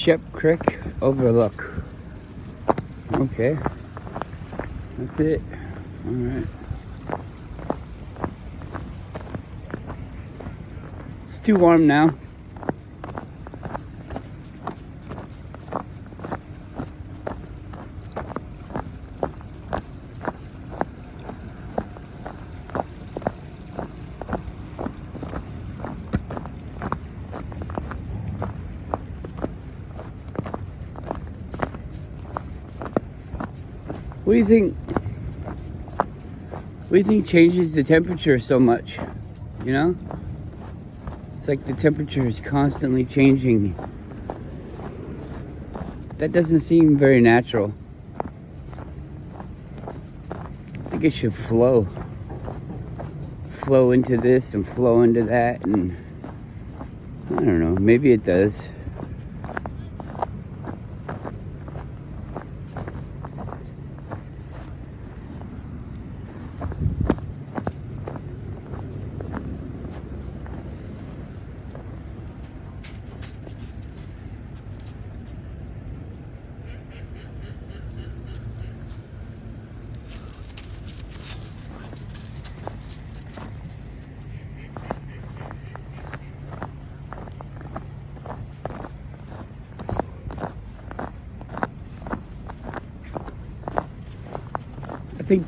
Shep Creek Overlook. Okay. That's it. Alright. It's too warm now. What do you think? What do you think changes the temperature so much? You know? It's like the temperature is constantly changing. That doesn't seem very natural. I think it should flow. Flow into this and flow into that, and I don't know, maybe it does. I think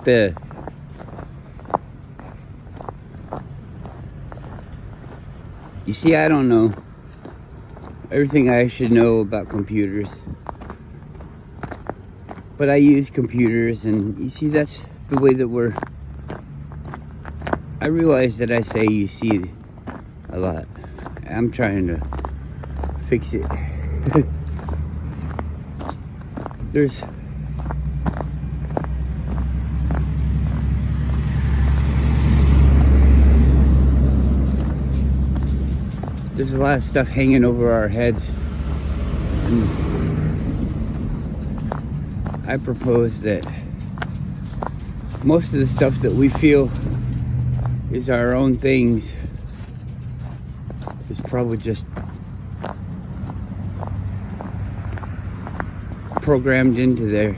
you see, I don't know everything I should know about computers, but I use computers, and you see, that's the way that I realize that I say you see a lot. I'm trying to fix it. There's a lot of stuff hanging over our heads, and I propose that most of the stuff that we feel is our own things is probably just programmed into there.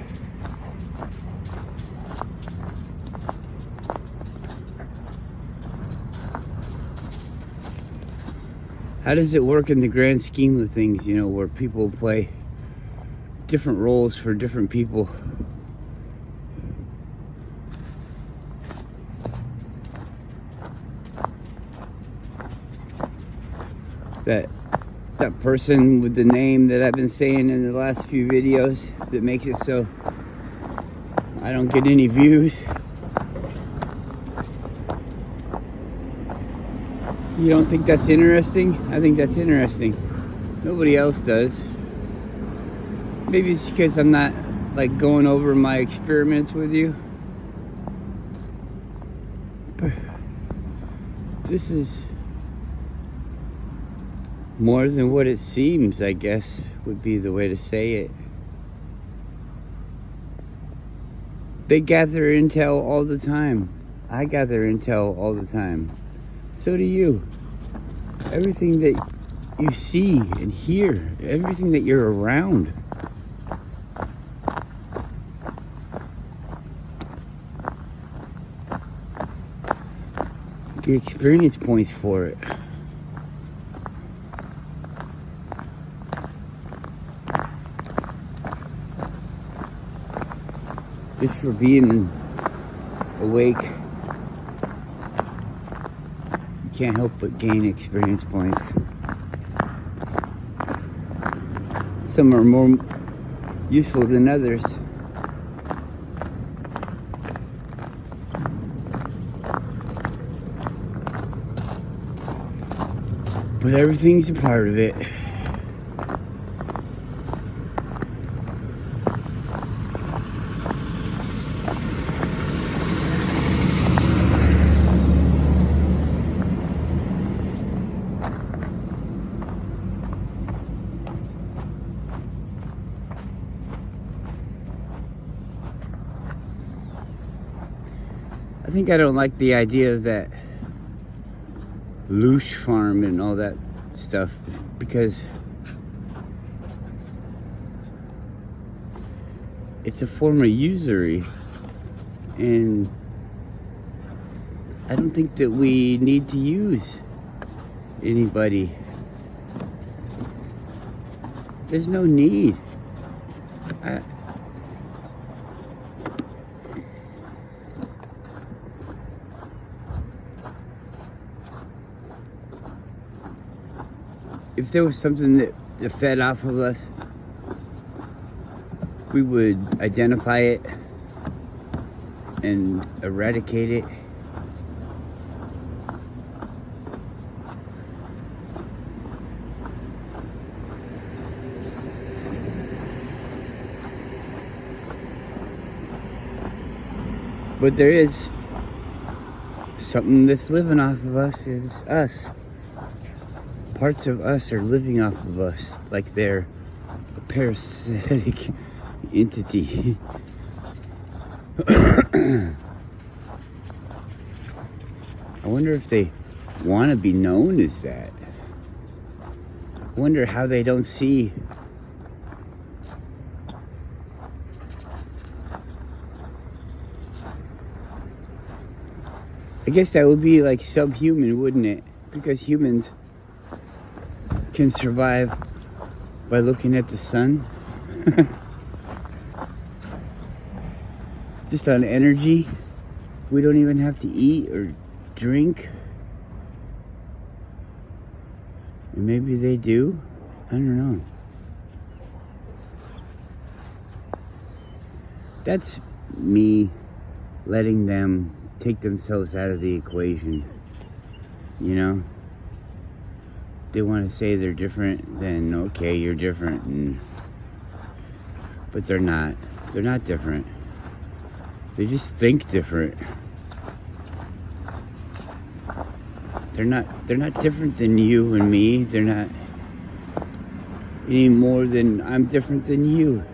How does it work in the grand scheme of things, you know, where people play different roles for different people? That person with the name that I've been saying in the last few videos that makes it so I don't get any views. You don't think that's interesting? I think that's interesting. Nobody else does. Maybe it's because I'm not like going over my experiments with you. But this is more than what it seems, I guess, would be the way to say it. They gather intel all the time. I gather intel all the time. So do you. Everything that you see and hear, everything that you're around. You get experience points for it. Just for being awake. Can't help but gain experience points. Some are more useful than others. But everything's a part of it. I think I don't like the idea of that loosh farm and all that stuff, because it's a form of usury. And I don't think that we need to use anybody. There's no need. If there was something that fed off of us, we would identify it and eradicate it. But there is something that's living off of us. It's us. Parts of us are living off of us like they're a parasitic entity. I wonder if they want to be known as that. I wonder how they don't see I guess that would be like subhuman, wouldn't it? Because humans can survive by looking at the sun. Just on energy. We don't even have to eat or drink. And maybe they do. I don't know. That's me letting them take themselves out of the equation. You know? They want to say they're different, then okay, you're different. But they're not. They're not different. They just think different. They're not different than you and me. They're not any more than I'm different than you.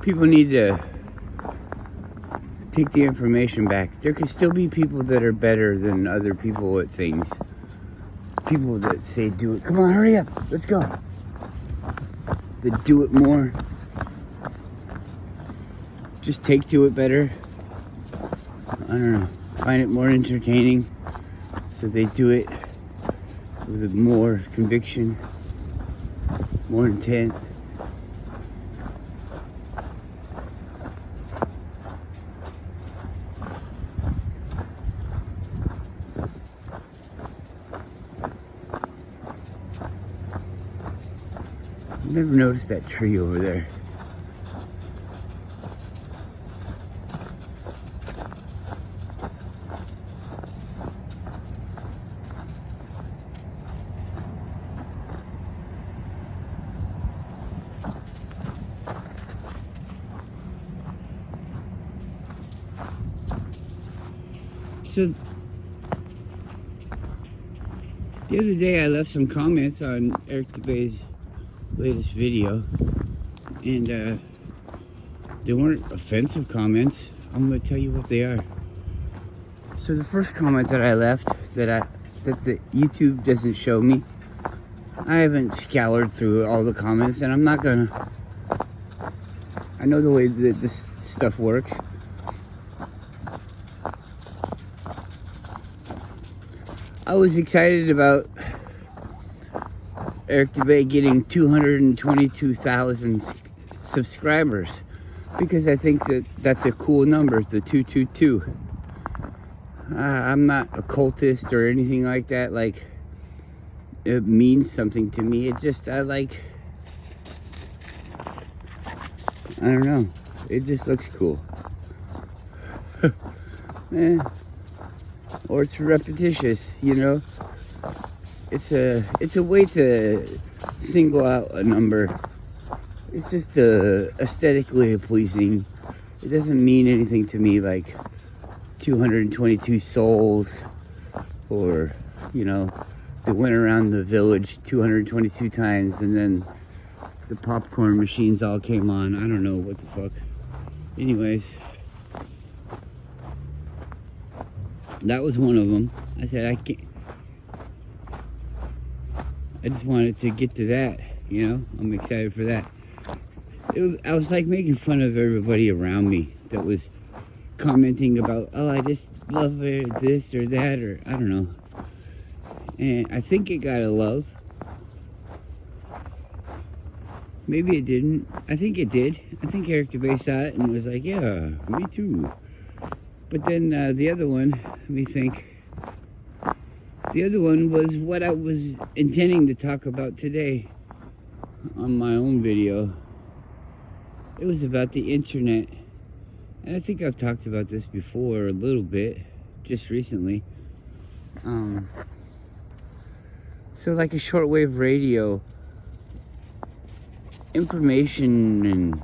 People need to take the information back. There could still be people that are better than other people at things. People that say, do it. Come on, hurry up. Let's go. That do it more. Just take to it better. I don't know. Find it more entertaining. So they do it with more conviction, more intent. Never noticed that tree over there. So the other day I left some comments on Eric DeBay's latest video, and they weren't offensive comments. I'm going to tell you what they are. So the first comment that I left that the YouTube doesn't show me, I haven't scoured through all the comments, and I'm not gonna. I know the way that this stuff works. I was excited about Eric DeBay getting 222,000 subscribers because I think that that's a cool number, the 222. I'm not a cultist or anything like that. Like, it means something to me. It just, I don't know. It just looks cool. Or it's repetitious, you know? It's a way to single out a number. It's just aesthetically pleasing. It doesn't mean anything to me like 222 souls, or, you know, they went around the village 222 times and then the popcorn machines all came on. I don't know what the fuck. Anyways, that was one of them. I said, I can't. I just wanted to get to that, you know? I'm excited for that. I was like making fun of everybody around me that was commenting about, oh, I just love this or that, or I don't know. And I think it got a love. Maybe it didn't. I think it did. I think Eric DeBay saw it and was like, yeah, me too. But then the other one, let me think. The other one was what I was intending to talk about today on my own video. It was about the internet. And I think I've talked about this before a little bit, just recently. So like a shortwave radio, information and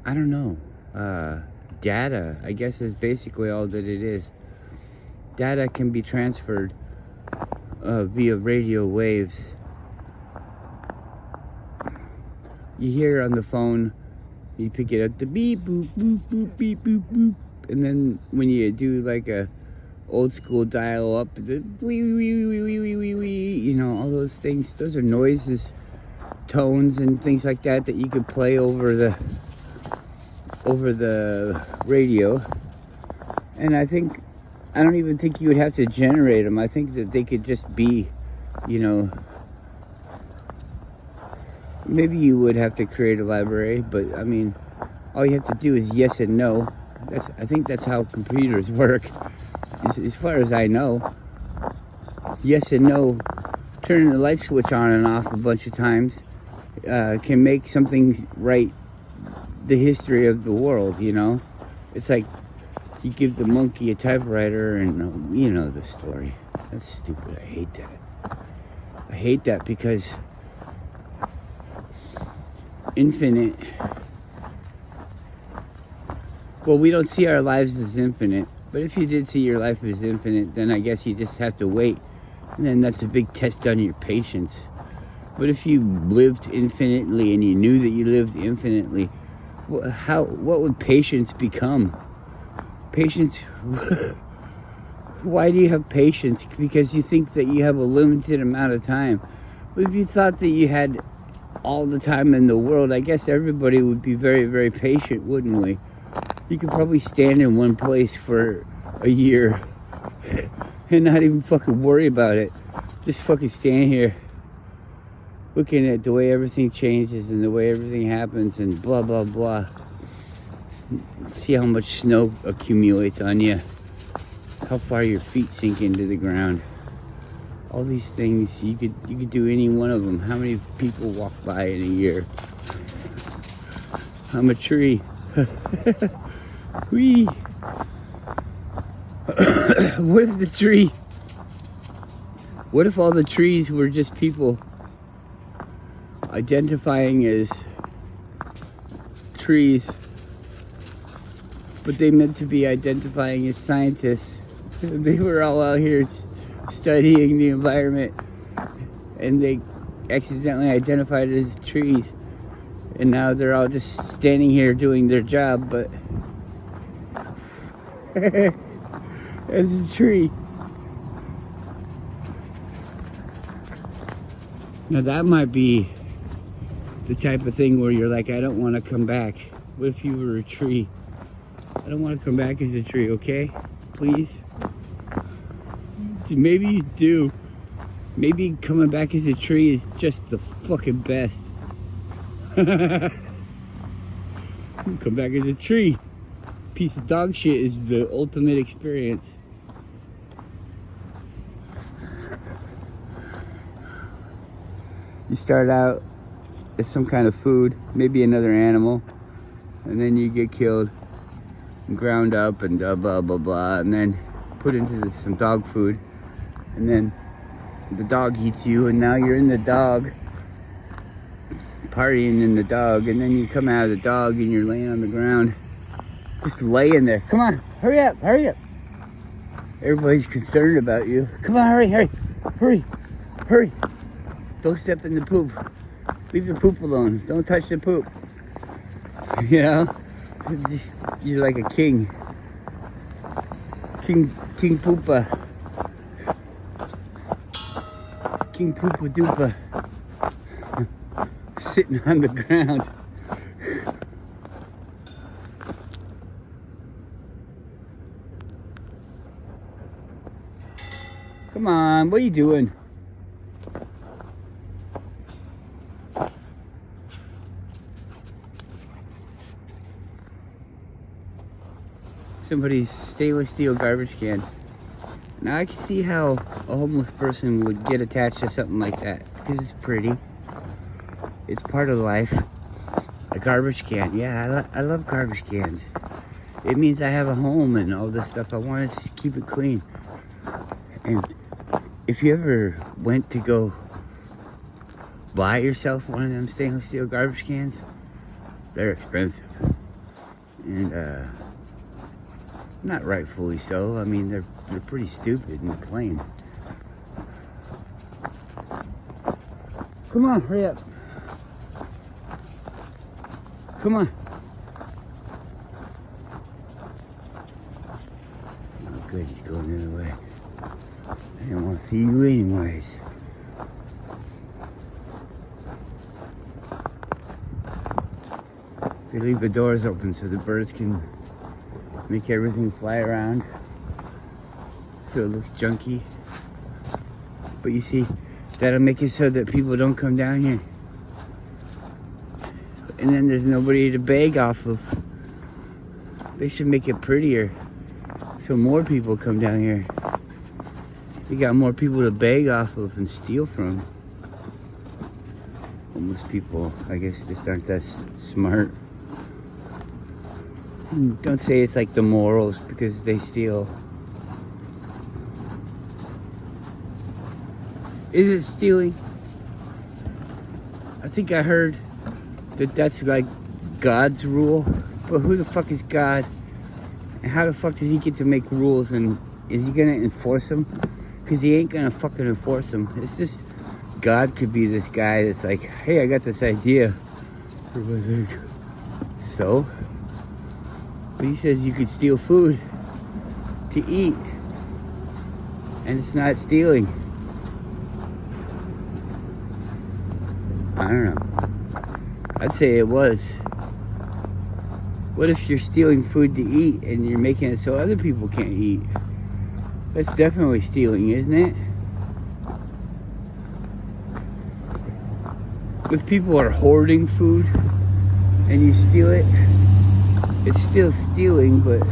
I don't know, data, I guess, is basically all that it is. Data can be transferred via radio waves. You hear on the phone, you pick it up, the beep, boop, boop, boop, beep, boop, boop. And then when you do like a old school dial up, the wee, wee, wee, wee, wee, wee, wee, you know, all those things, those are noises, tones and things like that that you could play over the radio. And I don't even think you would have to generate them. I think that they could just be, you know, maybe you would have to create a library, but I mean, all you have to do is yes and no. I think that's how computers work, as far as I know. Yes and no, turning the light switch on and off a bunch of times can make something write the history of the world, you know? It's like you give the monkey a typewriter and you know the story. That's stupid. I hate that. I hate that because infinite. Well, we don't see our lives as infinite, but if you did see your life as infinite, then I guess you just have to wait, and then that's a big test on your patience. But if you lived infinitely and you knew that you lived infinitely, what would patience become? Patience. Why do you have patience? Because you think that you have a limited amount of time. But if you thought that you had all the time in the world, I guess everybody would be very, very patient, wouldn't we? You could probably stand in one place for a year and not even fucking worry about it. Just fucking stand here looking at the way everything changes and the way everything happens and blah, blah, blah. See how much snow accumulates on you. How far your feet sink into the ground. All these things, you could do any one of them. How many people walk by in a year? I'm a tree. Whee! What if all the trees were just people identifying as trees, but they meant to be identifying as scientists? They were all out here studying the environment, and they accidentally identified as trees, and now they're all just standing here doing their job, but as a tree. Now that might be the type of thing where you're like, I don't want to come back. What if you were a tree? I don't want to come back as a tree, okay? Please? Maybe you do. Maybe coming back as a tree is just the fucking best. Come back as a tree. Piece of dog shit is the ultimate experience. You start out as some kind of food, maybe another animal, and then you get killed and ground up and blah blah blah, and then put into some dog food, and then the dog eats you, and now you're in the dog, partying in the dog, and then you come out of the dog and you're laying on the ground, just laying there. Come on, hurry up, hurry up. Everybody's concerned about you. Come on, hurry, hurry, hurry, hurry. Don't step in the poop. Leave the poop alone. Don't touch the poop. You know? You're like a king. King Poopa. King Poopa Doopa. Sitting on the ground. Come on, what are you doing? Somebody's stainless steel garbage can. Now I can see how a homeless person would get attached to something like that because it's pretty. It's part of life. A garbage can, yeah, I love garbage cans. It means I have a home and all this stuff. I want to keep it clean. And if you ever went to go buy yourself one of them stainless steel garbage cans, they're expensive. And not rightfully so. I mean, they're pretty stupid and plain. Come on, hurry up. Come on. Oh, good, he's going the other way. I didn't want to see you anyways. They leave the doors open so the birds can make everything fly around so it looks junky. But you see, that'll make it so that people don't come down here. And then there's nobody to beg off of. They should make it prettier so more people come down here. You got more people to beg off of and steal from. Homeless people, I guess, just aren't that smart. Don't say it's like the morals because they steal. Is it stealing? I think I heard that that's like God's rule. But who the fuck is God? And how the fuck does he get to make rules? And is he gonna enforce them? Because he ain't gonna fucking enforce them. It's just, God could be this guy that's like, hey, I got this idea. Everybody's like, so? But he says you could steal food to eat. And it's not stealing. I don't know. I'd say it was. What if you're stealing food to eat and you're making it so other people can't eat? That's definitely stealing, isn't it? If people are hoarding food and you steal it, it's still stealing, but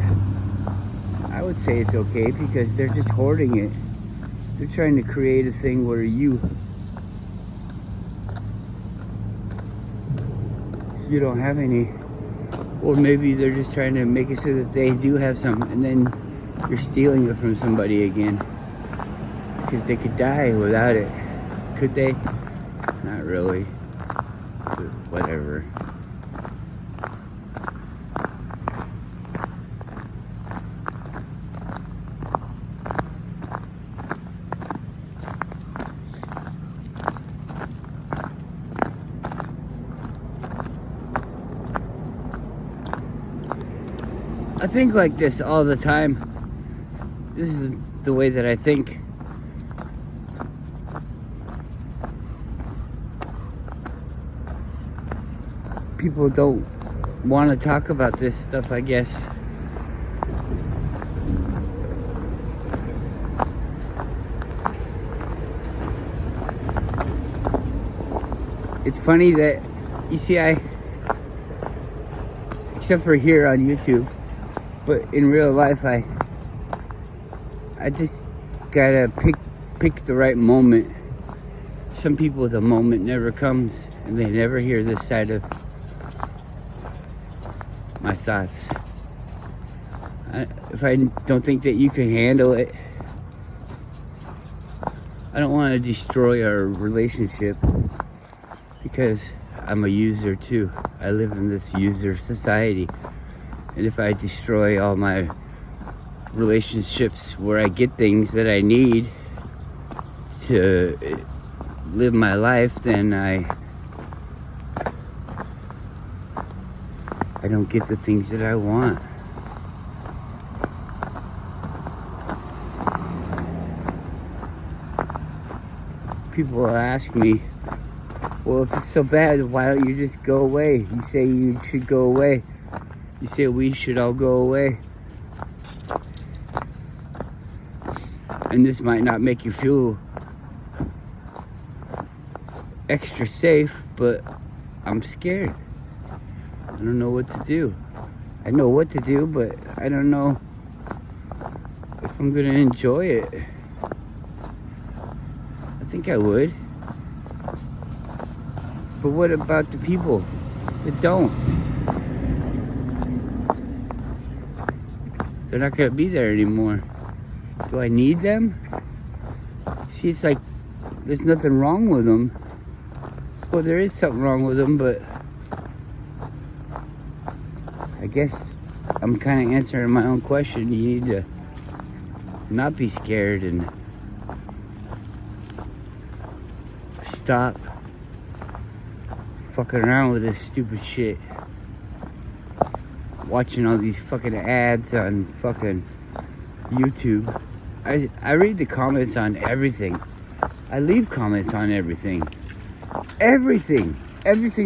I would say it's okay because they're just hoarding it. They're trying to create a thing where you don't have any. Or maybe they're just trying to make it so that they do have some, and then you're stealing it from somebody again. Because they could die without it. Could they? Not really. But whatever. I think like this all the time. This is the way that I think. People don't want to talk about this stuff, I guess. It's funny that, you see, except for here on YouTube, but in real life, I just gotta pick the right moment. Some people, the moment never comes, and they never hear this side of my thoughts. If I don't think that you can handle it, I don't want to destroy our relationship because I'm a user too. I live in this user society. And if I destroy all my relationships where I get things that I need to live my life, then I don't get the things that I want. People ask me, well, if it's so bad, why don't you just go away? You say you should go away. You say we should all go away. And this might not make you feel extra safe, but I'm scared. I don't know what to do. I know what to do, but I don't know if I'm gonna enjoy it. I think I would. But what about the people that don't? They're not gonna be there anymore. Do I need them? See, it's like there's nothing wrong with them. Well, there is something wrong with them, but I guess I'm kind of answering my own question. You need to not be scared and stop fucking around with this stupid shit. Watching all these fucking ads on fucking YouTube. I read the comments on everything. I leave comments on everything. Everything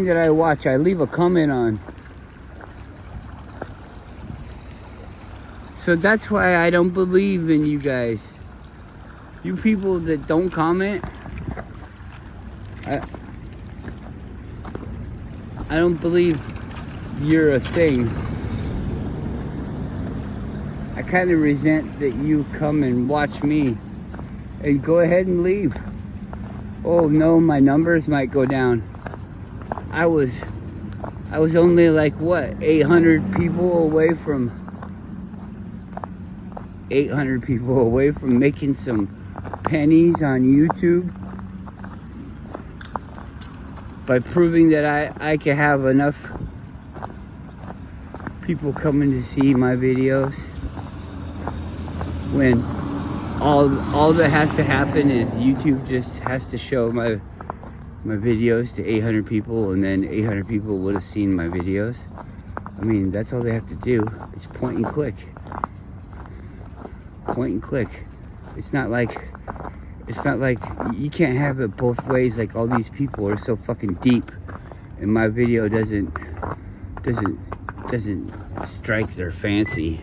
that I watch, I leave a comment on. So that's why I don't believe in you guys. You people that don't comment, I don't believe you're a thing. I kind of resent that you come and watch me and go ahead and leave. Oh no, my numbers might go down. I was only like what, 800 people away from making some pennies on YouTube by proving that I can have enough people coming to see my videos, when all that has to happen is YouTube just has to show my videos to 800 people, and then 800 people would have seen my videos. I mean, that's all they have to do. It's point and click. Point and click. It's not like you can't have it both ways. Like, all these people are so fucking deep, and my video doesn't strike their fancy.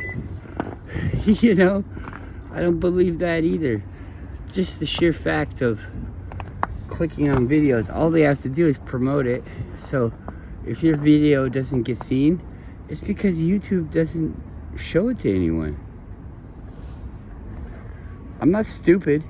You know, I don't believe that either. Just the sheer fact of clicking on videos, all they have to do is promote it. So if your video doesn't get seen, it's because YouTube doesn't show it to anyone. I'm not stupid.